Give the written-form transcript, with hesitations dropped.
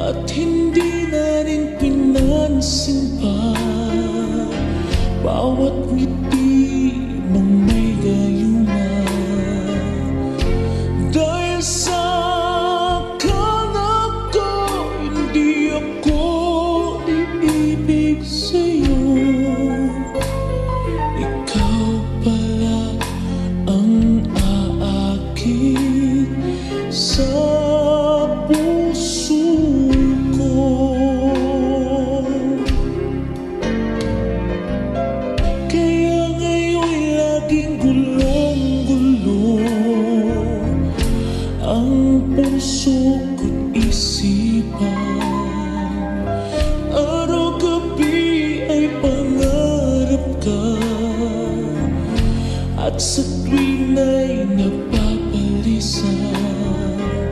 At hindi na rin pinansin pa bawat ngiti mong may gayuma. Dahil sa akala ko hindi ako iibig sa'yo, ikaw pala ang aakit sa puso ko. Kaya ngayon laging gulong-gulo ang puso ko't isipan. Araw-gabi ay pangarap ka, at sa